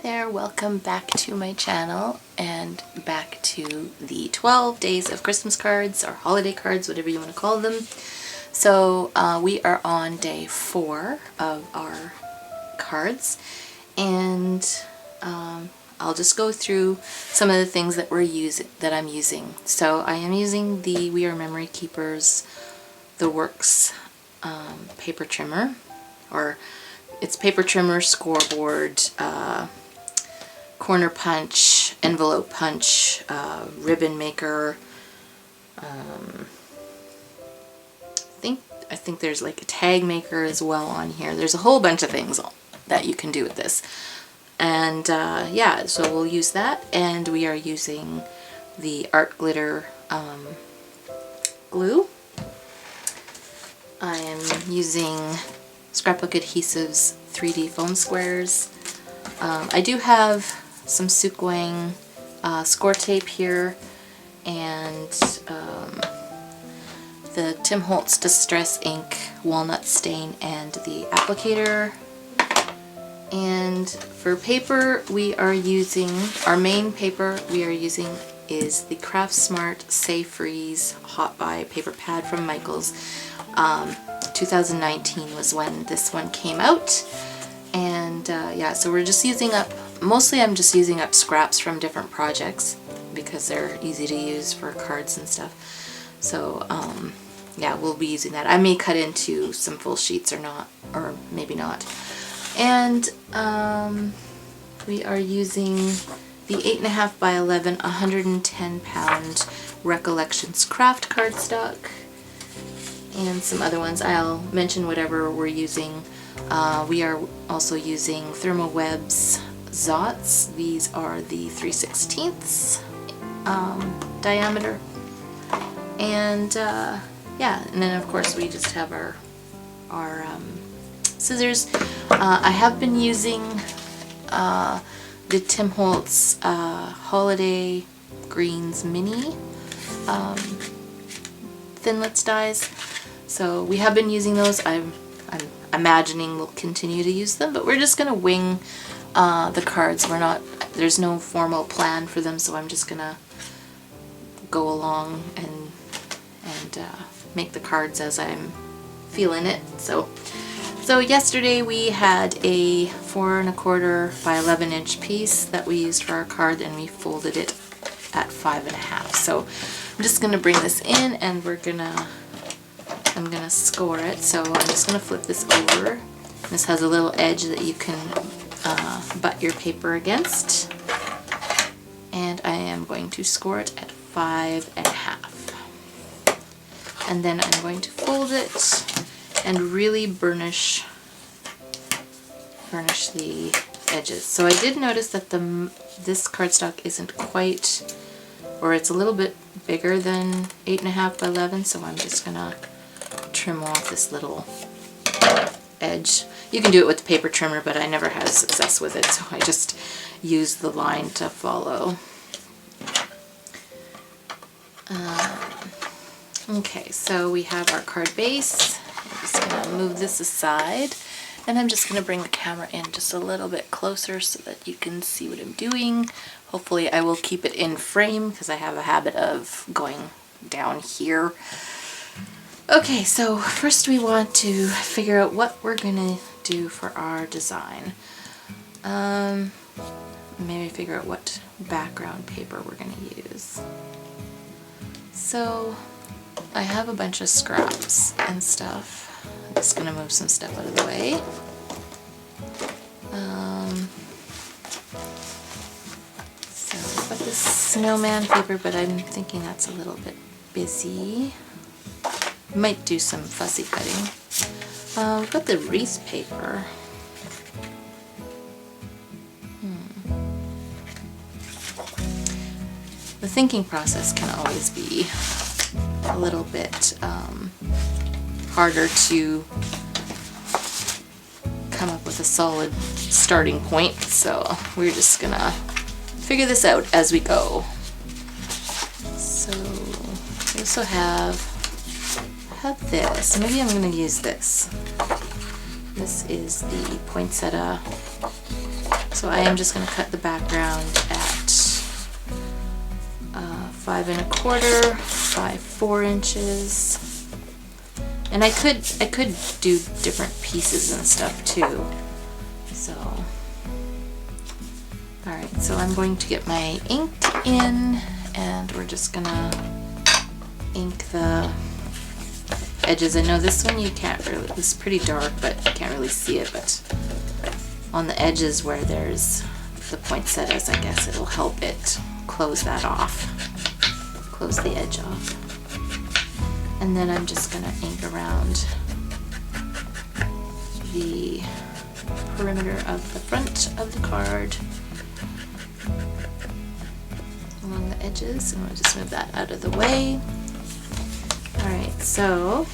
there, welcome back to my channel and back to the 12 days of Christmas cards or holiday cards, whatever you want to call them. So we are on day 4 of our cards, and I'll just go through some of the things that I'm using. So I am using the We Are Memory Keepers The Works paper trimmer, or it's paper trimmer, scoreboard, corner punch, envelope punch, ribbon maker. I think there's like a tag maker as well on here. There's a whole bunch of things that you can do with this. And yeah, so we'll use that, and we are using the art glitter glue. I am using Scrapbook Adhesives 3D foam squares. I do have some Sookwang score tape here, and the Holtz Distress Ink Walnut stain and the applicator. And for paper, we are using, our main paper we are using is the Craft Smart Safe Freeze Hot Buy paper pad from Michaels. 2019 was when this one came out, and yeah, so we're just using up, mostly I'm just using up scraps from different projects because they're easy to use for cards and stuff. So yeah, we'll be using that. I may cut into some full sheets or not, or maybe not. And we are using the 8.5 by 11 110 pound Recollections craft cardstock, and some other ones. I'll mention whatever we're using. We are also using Thermoweb's Zots. These are the 3/16 diameter. And yeah, and then of course we just have our scissors. I have been using the Holtz Holiday Greens Mini Thinlits dies. So we have been using those. I'm imagining we'll continue to use them, but we're just gonna wing the cards. There's no formal plan for them, so I'm just gonna go along and make the cards as I'm feeling it. So yesterday we had a 4 1/4 by 11 inch piece that we used for our card, and we folded it at 5 1/2. So I'm just gonna bring this in, and I'm gonna score it. So I'm just gonna flip this over. This has a little edge that you can butt your paper against, and I am going to score it at 5 1/2. And then I'm going to fold it and really burnish the edges. So I did notice that this cardstock isn't quite, or it's a little bit bigger than 8.5 by 11, so I'm just gonna trim off this little edge. You can do it with the paper trimmer, but I never had success with it, so I just used the line to follow. Okay, so we have our card base. I'm just going to move this aside, and I'm just going to bring the camera in just a little bit closer so that you can see what I'm doing. Hopefully I will keep it in frame because I have a habit of going down here. Okay, so first we want to figure out what we're going to do for our design. Maybe figure out what background paper we're going to use. So I have a bunch of scraps and stuff. I'm just going to move some stuff out of the way. So I've got this snowman paper, but I'm thinking that's a little bit busy. Might do some fussy cutting. We've got the wreath paper. The thinking process can always be a little bit harder to come up with a solid starting point, so we're just gonna figure this out as we go. So we also have this. Maybe I'm gonna use this. This is the poinsettia So I am just going to cut the background at 5 1/4 by 4 inches. And I could do different pieces and stuff too. So, alright, so I'm going to get my ink in, and we're just gonna ink the edges. I know this one you can't really, it's pretty dark, but you can't really see it, but on the edges where there's the poinsettias, I guess it'll help it close that off, close the edge off. And then I'm just gonna ink around the perimeter of the front of the card along the edges, and we'll just move that out of the way. Alright, so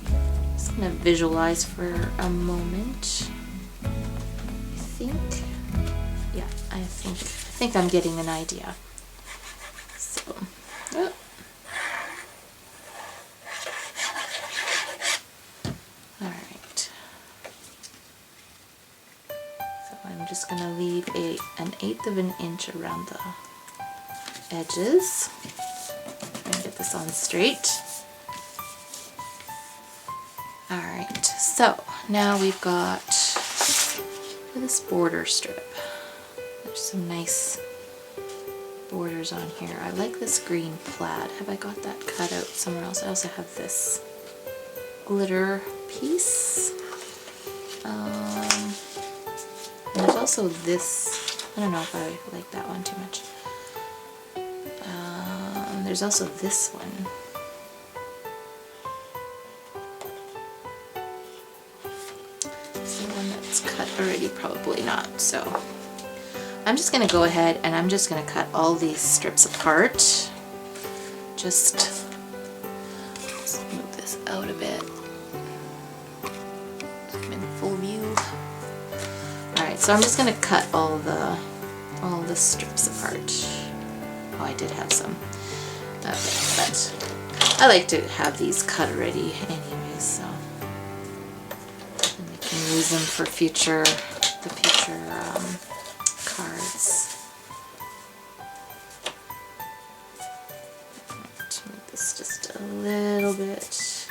I'm just gonna visualize for a moment. I think I'm getting an idea. So, oh. Alright. So I'm just going to leave an 1/8 of an inch around the edges. Try and get this on straight. Alright, so now we've got this border strip. There's some nice borders on here. I like this green plaid. Have I got that cut out somewhere else? I also have this glitter piece. And there's also this, I don't know if I like that one too much. There's also this one. Is the one that's cut already? Probably not. So I'm just going to go ahead and I'm just going to cut all these strips apart. Just move this out a bit. I'm in full view. Alright, so I'm just going to cut all the strips apart. Oh, I did have some. Okay, but I like to have these cut already anyways, so and we can use them for the future cards. To make this just a little bit.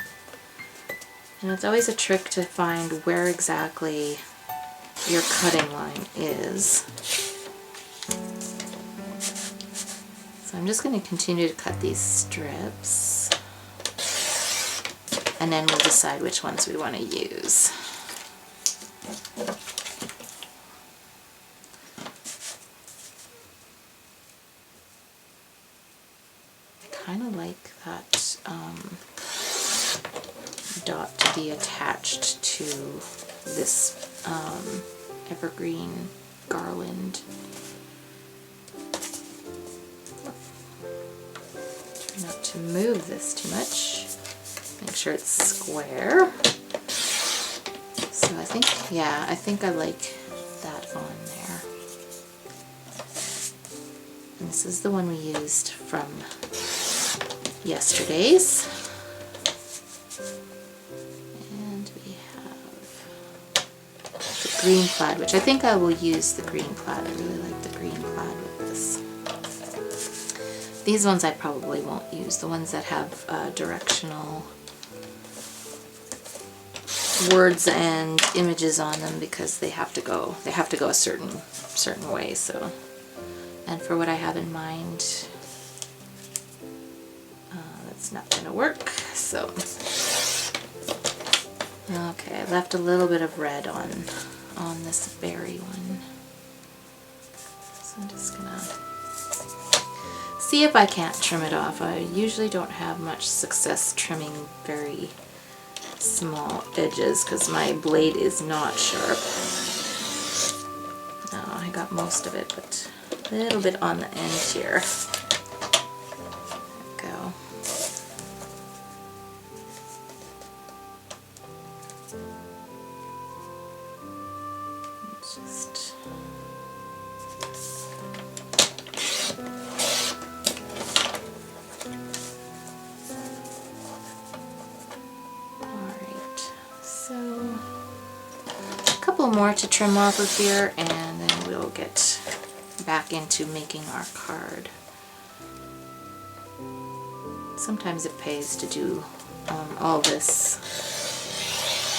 And it's always a trick to find where exactly your cutting line is. So I'm just going to continue to cut these strips, and then we'll decide which ones we want to use. I kind of like that dot to be attached to this evergreen garland. Try not to move this too much. Make sure it's square. So I think, yeah, I think I like that on there. And this is the one we used from yesterday's. And we have the green plaid, which I think I will use the green plaid. I really like the green plaid with this. These ones I probably won't use, the ones that have directional words and images on them, because they have to go a certain way. So, and for what I have in mind, that's not going to work. So, okay, I left a little bit of red on this berry one. So I'm just gonna see if I can't trim it off. I usually don't have much success trimming very small edges because my blade is not sharp. Oh, I got most of it, but a little bit on the end here. There we go. Just more to trim off of here, and then we'll get back into making our card. Sometimes it pays to do all this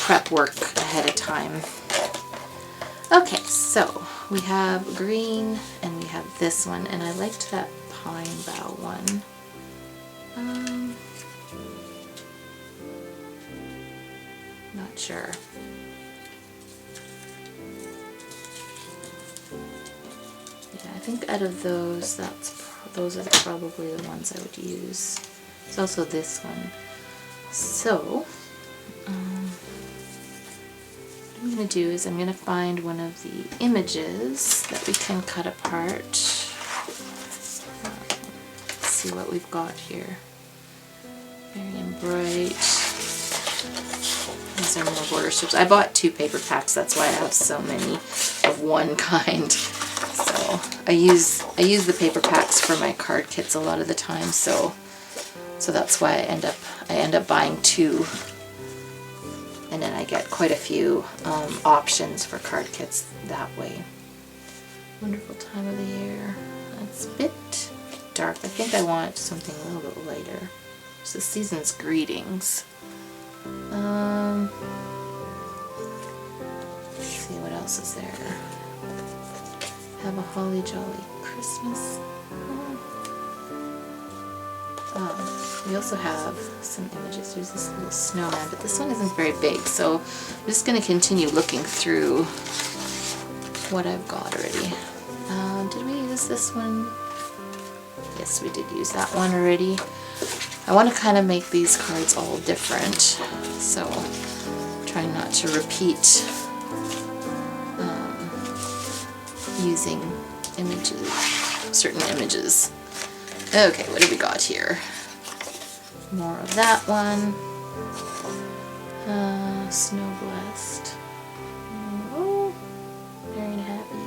prep work ahead of time. Okay, so we have green and we have this one, and I liked that pine bough one. Not sure. Yeah, I think out of those, those are probably the ones I would use. There's also this one. So, what I'm going to do is I'm going to find one of the images that we can cut apart. Let's see what we've got here. Very bright. These are more border strips. I bought 2 paper packs, that's why I have so many of one kind. So I use the paper packs for my card kits a lot of the time, so that's why I end up buying 2, and then I get quite a few options for card kits that way. Wonderful time of the year. It's a bit dark. I think I want something a little bit lighter. It's the season's greetings. Let's see what else is there. Have a holly jolly Christmas. We also have some images. There's this little snowman, but this one isn't very big, so I'm just going to continue looking through what I've got already. Did we use this one? Yes, we did use that one already. I want to kind of make these cards all different, so I'm trying not to repeat using images, certain images. Okay, what do we got here? More of that one. Snow blessed. Oh, very happy.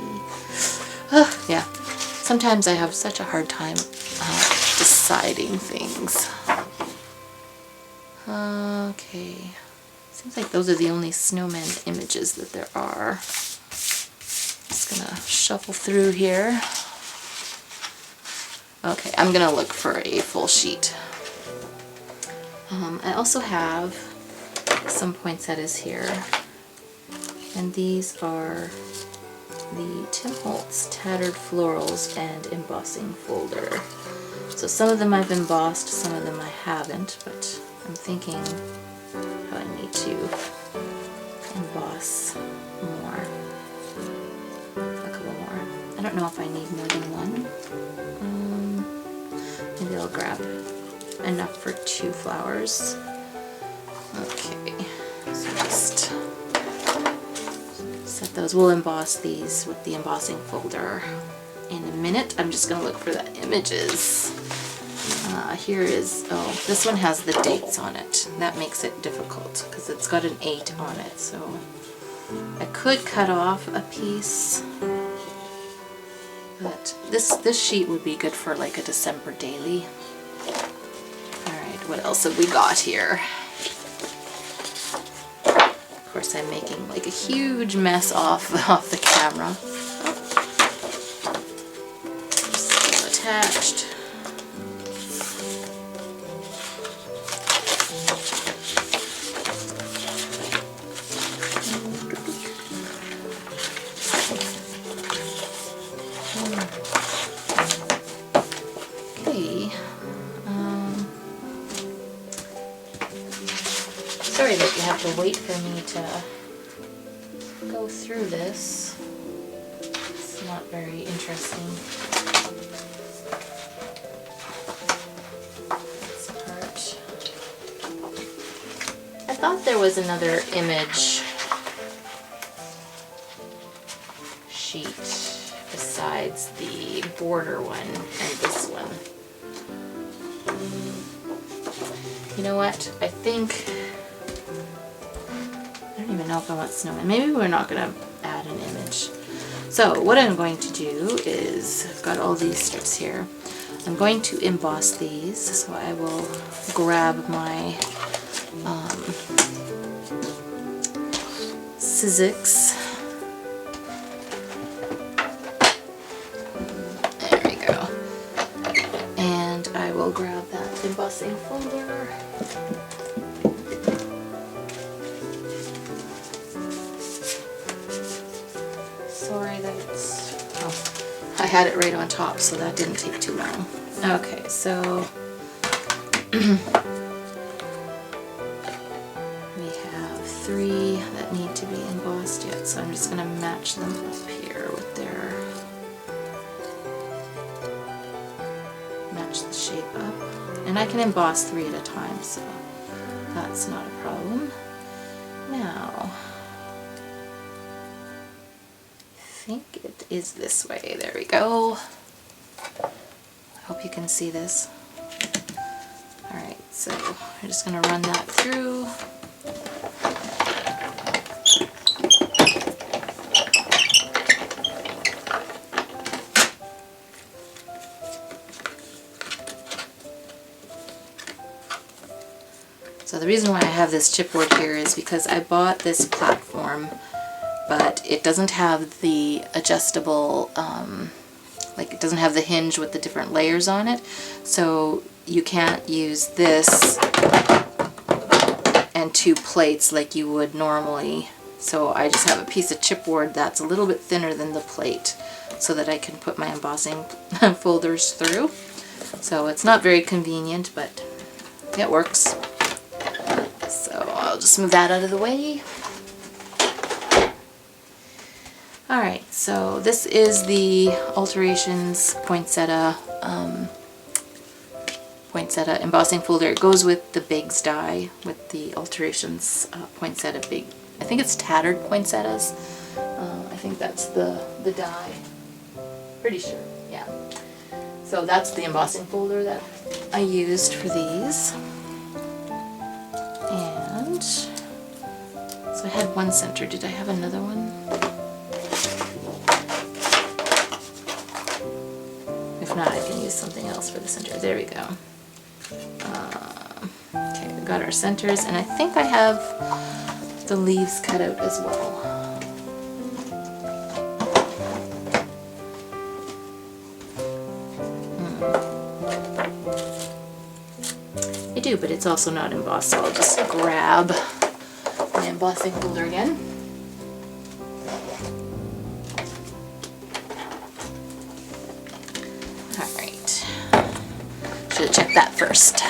Yeah, sometimes I have such a hard time deciding things. Okay, seems like those are the only snowman images that there are. Just gonna shuffle through here. Okay, I'm gonna look for a full sheet. I also have some poinsettias here, and these are the Tim Holtz Tattered Florals and Embossing folder. So some of them I've embossed, some of them I haven't, but I'm thinking how I need to emboss more. A couple more. I don't know if I need more than one. Maybe I'll grab enough for 2 flowers. Okay, so just set those. We'll emboss these with the embossing folder in a minute. I'm just going to look for the images. Here is, oh, this one has the dates on it. That makes it difficult because it's got an 8 on it. So I could cut off a piece, but this sheet would be good for like a December daily. Alright, what else have we got here? Of course, I'm making like a huge mess off the camera. Still attached. Sorry that you have to wait for me to go through this. It's not very interesting. This part. I thought there was another image sheet besides the border one and this one. You know what? I think I don't even know if I want snowman. Maybe we're not going to add an image. So what I'm going to do is, I've got all these strips here. I'm going to emboss these, so I will grab my Sizzix will grab that embossing folder. Sorry that it's... oh, I had it right on top, so that didn't take too long. Okay, so we have 3 that need to be embossed yet, so I'm just going to match them up here with their... match the shape up. And I can emboss 3 at a time, so that's not a problem. Now, I think it is this way. There we go. I hope you can see this. Alright, so we're just going to run that through. So the reason why I have this chipboard here is because I bought this platform, but it doesn't have the adjustable, like it doesn't have the hinge with the different layers on it, so you can't use this and 2 plates like you would normally. So I just have a piece of chipboard that's a little bit thinner than the plate so that I can put my embossing folders through. So it's not very convenient, but it works. So I'll just move that out of the way. Alright, so this is the Alterations poinsettia embossing folder. It goes with the Bigs die, with the Alterations poinsettia big. I think it's tattered poinsettias. I think that's the die. Pretty sure, yeah. So that's the embossing folder that I used for these. And so I had one center. Did I have another one? If not, I can use something else for the center. There we go. Okay, we got our centers, and I think I have the leaves cut out as well. I do, but it's also not embossed, so I'll just grab my embossing folder again. Alright, should have checked that first.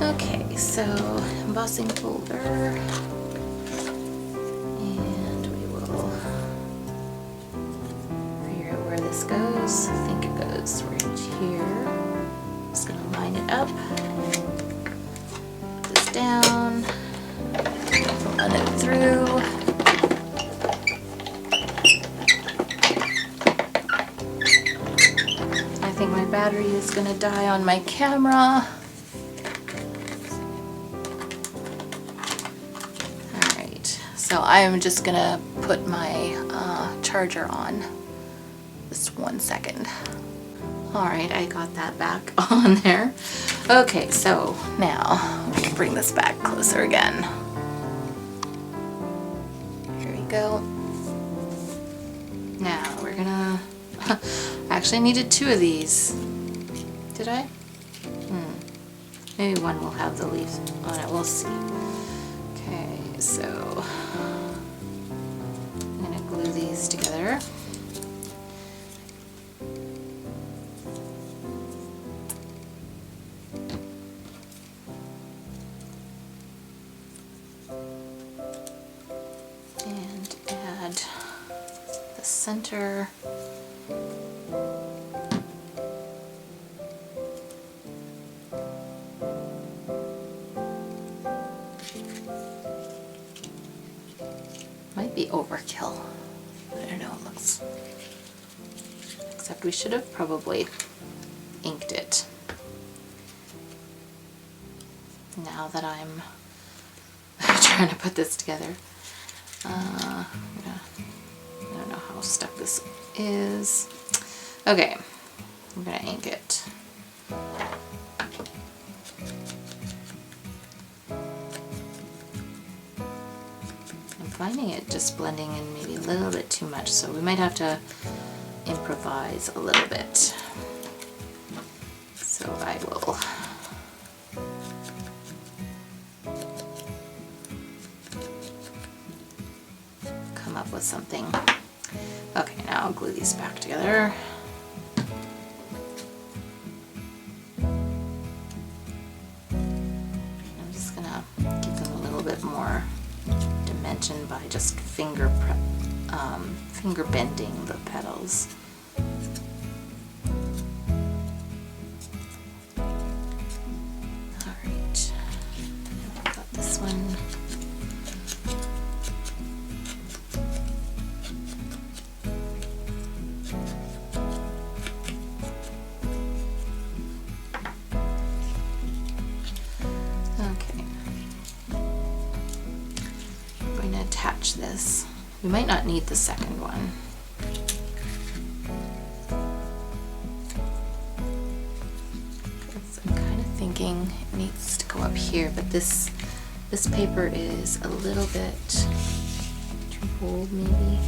Okay, so embossing folder, and we will figure out where this goes. I think it goes right here. Just going to line it up, put this down, run it through. I think my battery is going to die on my camera. Alright, so I am just going to put my charger on. Just 1 second. Alright, I got that back on there. Okay, so now we'll bring this back closer again. Here we go. Now we're gonna... I actually needed 2 of these. Did I? Maybe one will have the leaves on it. We'll see. Okay, so I'm gonna glue these together. Center. Might be overkill. I don't know, it looks... Except we should have probably inked it. Now that I'm trying to put this together. I don't know how stuck this is. Okay, I'm gonna ink it. I'm finding it just blending in maybe a little bit too much, so we might have to improvise a little bit. something. Okay, now I'll glue these back together. I'm just gonna give them a little bit more dimension by just finger bending the petals. Alright, I've got this one. Okay, I'm going to attach this. We might not need the second one. I'm kind of thinking it needs to go up here, but this paper is a little bit too bold, maybe.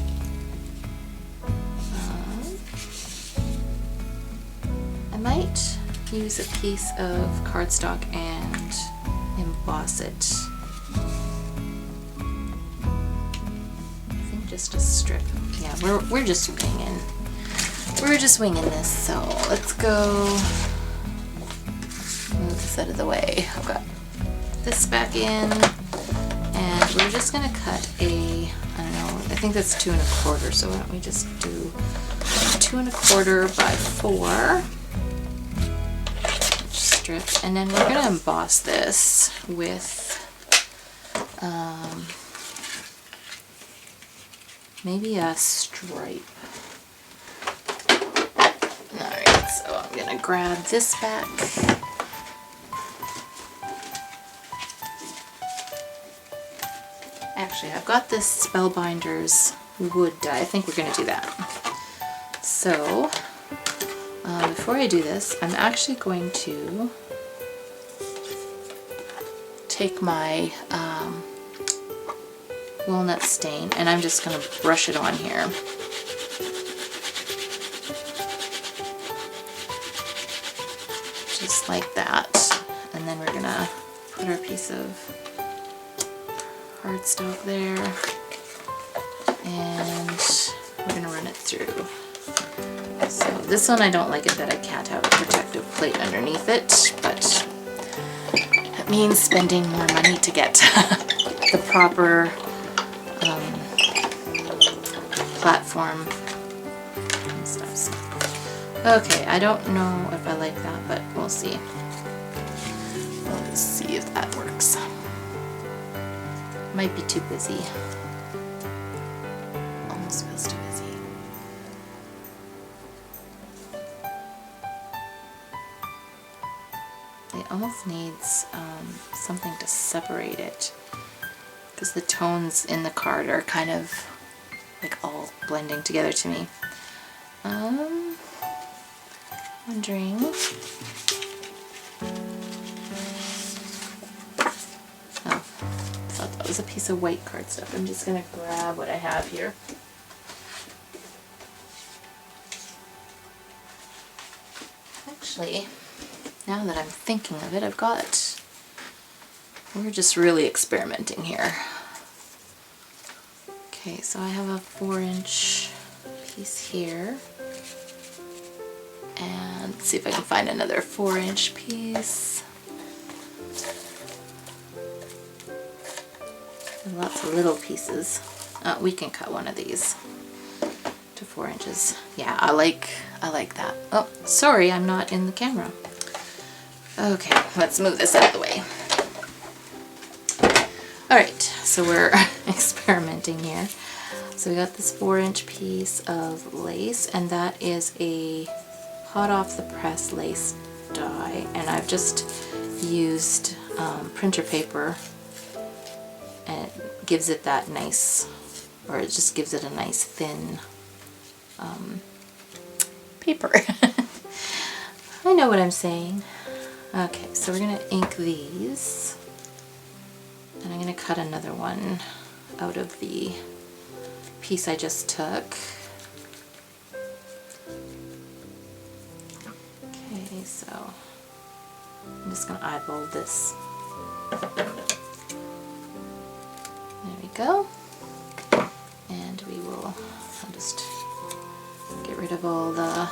I might use a piece of cardstock and emboss it. Just a strip. Yeah, we're just winging. We're just winging this. So let's go move this out of the way. I've got this back in, and we're just gonna cut a, I don't know, I think that's 2 1/4. So why don't we just do 2 1/4 by 4 strip, and then we're gonna emboss this with maybe a stripe. Alright, so I'm gonna grab this back. Actually, I've got this Spellbinders wood dye. I think we're gonna do that. So, before I do this, I'm actually going to take my walnut stain, and I'm just going to brush it on here. Just like that. And then we're going to put our piece of cardstock there, and we're going to run it through. So this one, I don't like it that I can't have a protective plate underneath it, but it means spending more money to get the proper platform and stuff. Okay, I don't know if I like that, but we'll see. We'll see if that works. Might be too busy. Almost feels too busy. It almost needs something to separate it, because the tones in the card are kind of like all blending together to me. Wondering. Oh, thought that was a piece of white cardstock. I'm just gonna grab what I have here. Actually, now that I'm thinking of it, we're just really experimenting here. Okay, so I have a 4-inch piece here, and let's see if I can find another 4-inch piece. And lots of little pieces. We can cut one of these to 4 inches. Yeah, I like that. Oh, sorry, I'm not in the camera. Okay, let's move this out of the way. Alright, so we're experimenting here. So we got this 4-inch piece of lace, and that is a hot off the press lace dye, and I've just used printer paper, and it gives it that nice, or it just gives it a nice thin paper. I know what I'm saying. Okay, so we're going to ink these. And I'm going to cut another one out of the piece I just took. Okay, so I'm just going to eyeball this. There we go. And I'll just get rid of all the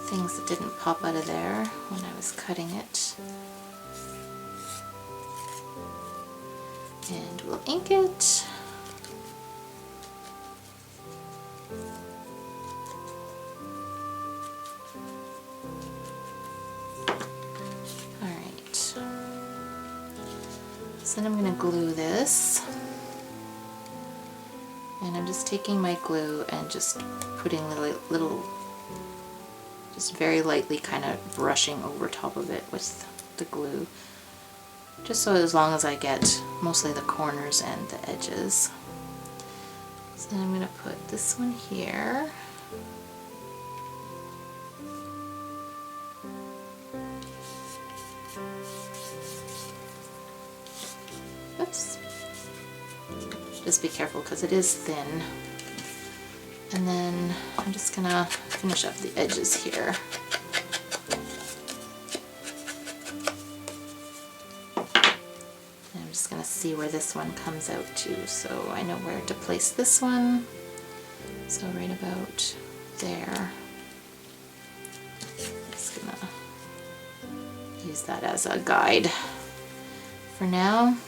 things that didn't pop out of there when I was cutting it. And we'll ink it. Alright. So then I'm going to glue this. And I'm just taking my glue and just putting little, just very lightly kind of brushing over top of it with the glue. Just so as long as I get mostly the corners and the edges. So then I'm going to put this one here. Oops. Just be careful because it is thin. And then I'm just going to finish up the edges here. And I'm just going to see where this one comes out to, so I know where to place this one. So right about there. I'm just going to use that as a guide for now.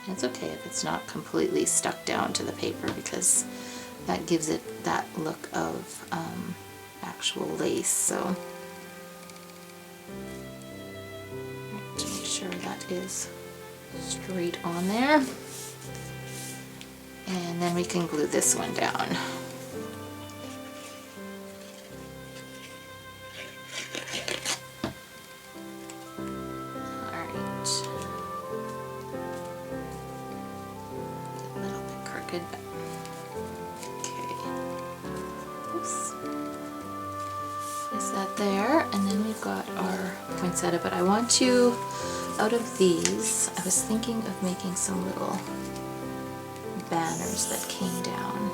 It's okay if it's not completely stuck down to the paper because that gives it that look of actual lace. So to make sure that is straight on there, and then we can glue this one down. There, and then we've got our poinsettia, but I want to, out of these, I was thinking of making some little banners that came down.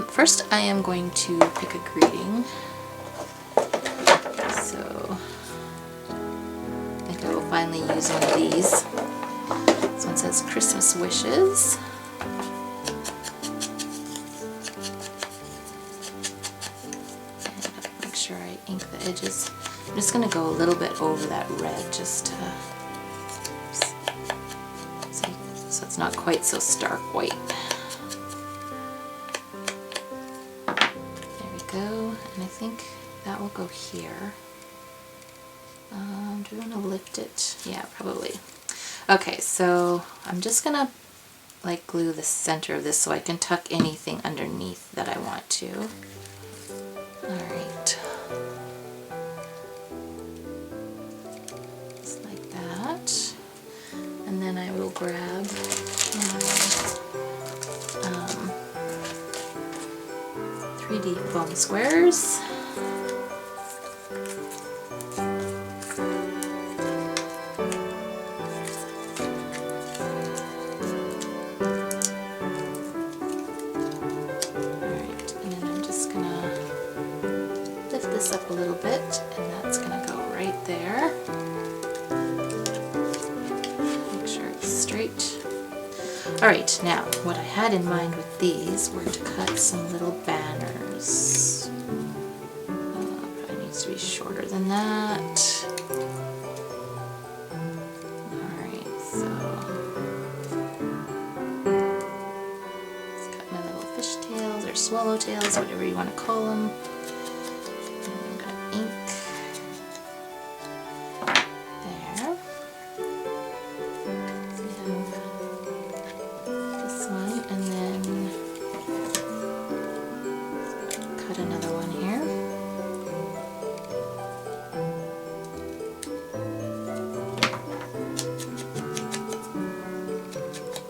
First I am going to pick a greeting. So I think I will finally use one of these. This one says Christmas wishes. Sure I ink the edges. I'm just going to go a little bit over that red just to see, so it's not quite so stark white. There we go, and I think that will go here. Do we want to lift it? Yeah, probably. Okay, so I'm just going to like glue the center of this so I can tuck anything underneath that I want to. Alright. Just like that. And then I will grab my 3D foam squares. Up a little bit, and that's going to go right there. Make sure it's straight. Alright, now what I had in mind with these were to cut some little banners. Probably needs to be shorter than that. Alright, so let's cut my little fish tails or swallow tails, whatever you want to call them.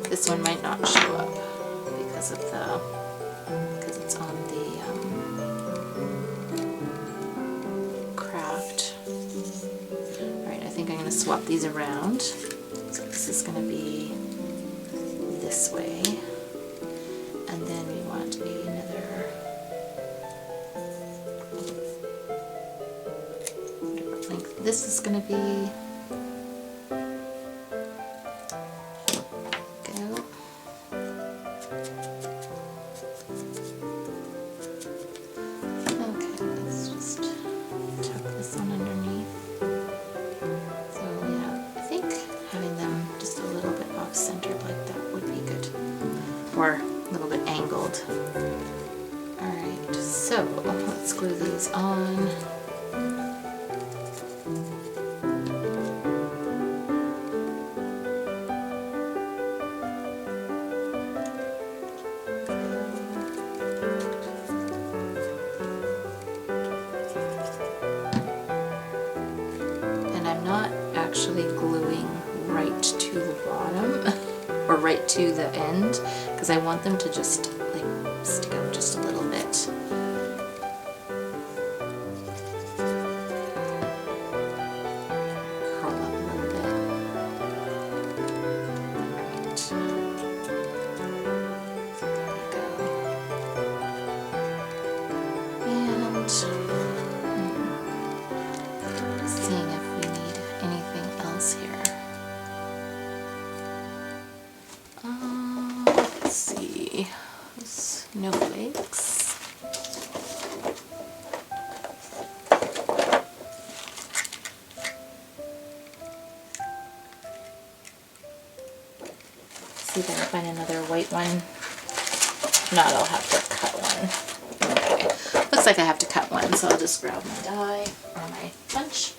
This one might not show up because it's on the craft. Alright, I think I'm going to swap these around. So this is going to be this way. And then we want another, whatever length this is going to be, go. Okay, let's just tuck this one underneath. So yeah, I think having them just a little bit off-centered like that would be good, or a little bit angled. Alright, so let's glue these on. And I'm not actually gluing right to the bottom or right to the end, because I want them to just like stick out just a little bit. Curl up a little bit. Alright. There we go. And seeing if we need anything else here. Let's see. Snowflakes. See if I can find another white one. If not, I'll have to cut one. Okay. Looks like I have to cut one, so I'll just grab my die or my punch.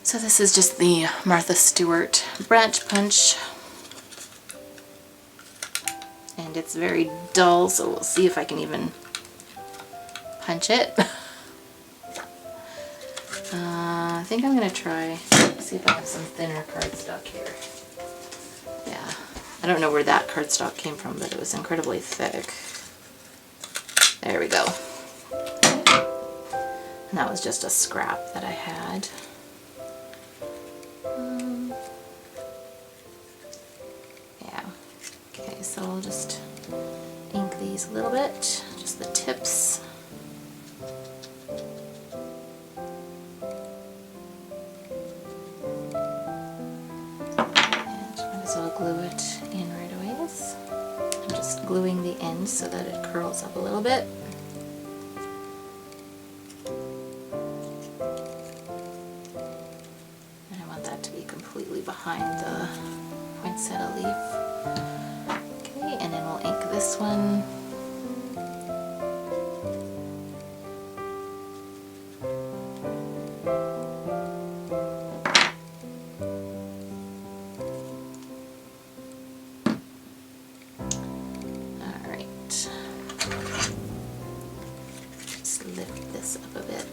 So this is just the Martha Stewart branch punch, and it's very dull, so we'll see if I can even punch it. I think I'm going to try, see if I have some thinner cardstock here. Yeah, I don't know where that cardstock came from, but it was incredibly thick. There we go. And that was just a scrap that I had. Yeah, okay, so I'll just ink these a little bit, just the tips. And might as well glue it in right away. I'm just gluing the ends so that it curls up a little bit. Completely behind the poinsettia leaf. Okay, and then we'll ink this one. Alright. Just lift this up a bit.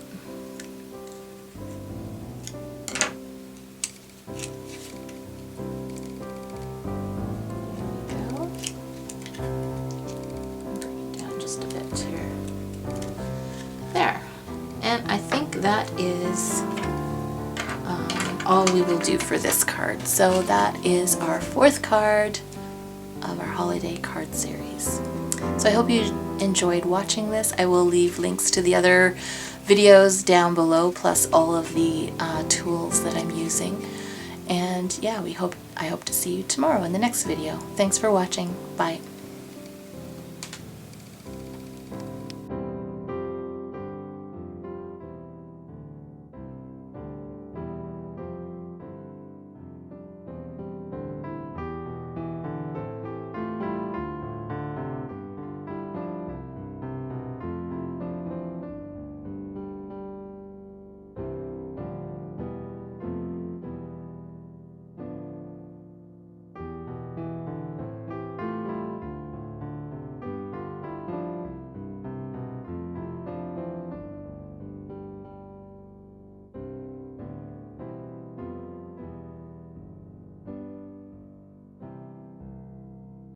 That is all we will do for this card. So that is our 4th card of our holiday card series. So I hope you enjoyed watching this. I will leave links to the other videos down below, plus all of the tools that I'm using. And yeah, I hope to see you tomorrow in the next video. Thanks for watching. Bye.